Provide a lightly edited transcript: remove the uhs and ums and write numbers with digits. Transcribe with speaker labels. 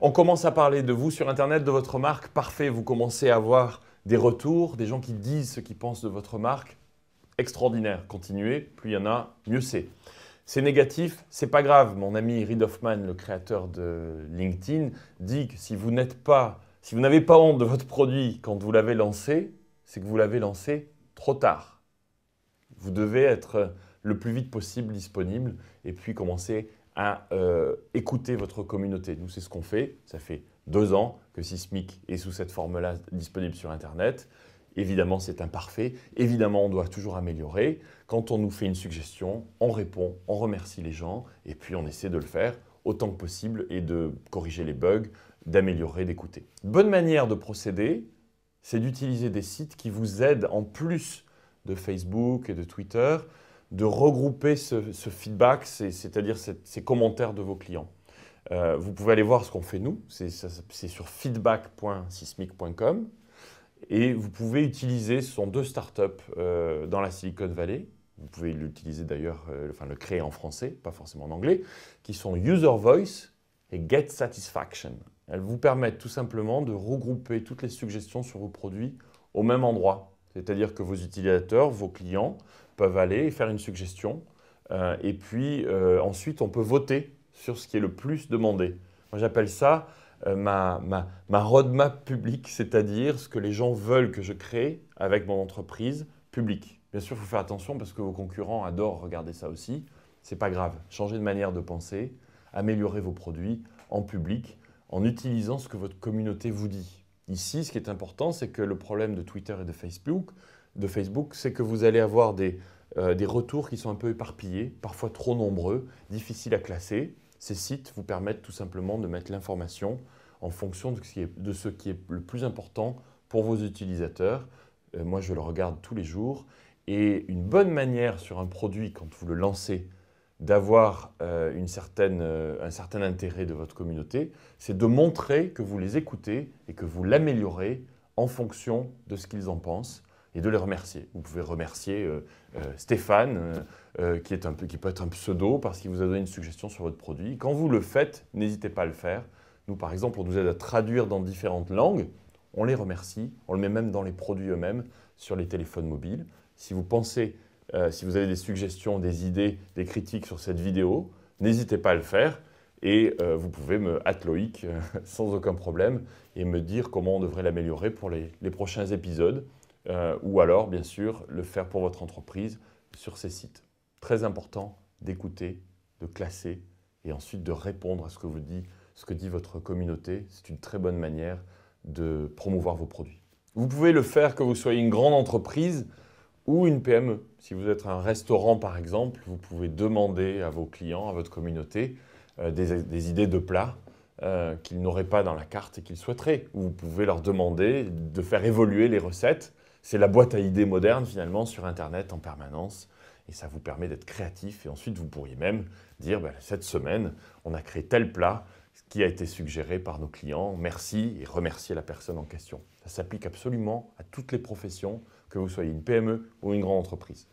Speaker 1: On commence à parler de vous sur Internet, de votre marque. Parfait, vous commencez à avoir des retours, des gens qui disent ce qu'ils pensent de votre marque. Extraordinaire, continuez, plus il y en a, mieux c'est. C'est négatif, c'est pas grave. Mon ami Reid Hoffman, le créateur de LinkedIn, dit que si vous n'avez pas honte de votre produit quand vous l'avez lancé, c'est que vous l'avez lancé trop tard. Vous devez être le plus vite possible disponible et puis commencer à écouter votre communauté. Nous, c'est ce qu'on fait. Ça fait 2 ans que Sismic est sous cette forme-là disponible sur Internet. Évidemment, c'est imparfait. Évidemment, on doit toujours améliorer. Quand on nous fait une suggestion, on répond, on remercie les gens et puis on essaie de le faire autant que possible et de corriger les bugs, d'améliorer, d'écouter. Bonne manière de procéder, c'est d'utiliser des sites qui vous aident en plus de Facebook et de Twitter, de regrouper ce feedback, c'est-à-dire ces commentaires de vos clients. Vous pouvez aller voir ce qu'on fait nous, c'est sur feedback.sismic.com et vous pouvez utiliser, ce sont 2 startups dans la Silicon Valley, vous pouvez l'utiliser d'ailleurs, le créer en français, pas forcément en anglais, qui sont User Voice et Get Satisfaction. Elles vous permettent tout simplement de regrouper toutes les suggestions sur vos produits au même endroit. C'est-à-dire que vos utilisateurs, vos clients, peuvent aller et faire une suggestion. Et puis ensuite, on peut voter sur ce qui est le plus demandé. Moi, j'appelle ça ma roadmap publique, c'est-à-dire ce que les gens veulent que je crée avec mon entreprise publique. Bien sûr, il faut faire attention parce que vos concurrents adorent regarder ça aussi. Ce n'est pas grave. Changez de manière de penser, améliorez vos produits en public en utilisant ce que votre communauté vous dit. Ici, ce qui est important, c'est que le problème de Twitter et de Facebook, c'est que vous allez avoir des retours qui sont un peu éparpillés, parfois trop nombreux, difficiles à classer. Ces sites vous permettent tout simplement de mettre l'information en fonction de ce qui est le plus important pour vos utilisateurs. Moi, je le regarde tous les jours. Et une bonne manière sur un produit, quand vous le lancez, d'avoir un certain intérêt de votre communauté, c'est de montrer que vous les écoutez et que vous l'améliorez en fonction de ce qu'ils en pensent et de les remercier. Vous pouvez remercier Stéphane, qui peut être un pseudo parce qu'il vous a donné une suggestion sur votre produit. Quand vous le faites, n'hésitez pas à le faire. Nous, par exemple, on nous aide à traduire dans différentes langues. On les remercie. On le met même dans les produits eux-mêmes sur les téléphones mobiles. Si vous pensez si vous avez des suggestions, des idées, des critiques sur cette vidéo, n'hésitez pas à le faire et vous pouvez me @loic sans aucun problème et me dire comment on devrait l'améliorer pour les prochains épisodes ou alors, bien sûr, le faire pour votre entreprise sur ces sites. Très important d'écouter, de classer et ensuite de répondre à ce que dit votre communauté. C'est une très bonne manière de promouvoir vos produits. Vous pouvez le faire que vous soyez une grande entreprise ou une PME. Si vous êtes un restaurant, par exemple, vous pouvez demander à vos clients, à votre communauté, des idées de plats qu'ils n'auraient pas dans la carte et qu'ils souhaiteraient. Ou vous pouvez leur demander de faire évoluer les recettes. C'est la boîte à idées moderne, finalement, sur Internet en permanence. Et ça vous permet d'être créatif. Et ensuite, vous pourriez même dire, cette semaine, on a créé tel plat qui a été suggéré par nos clients. Merci et remercier la personne en question. Ça s'applique absolument à toutes les professions, que vous soyez une PME ou une grande entreprise.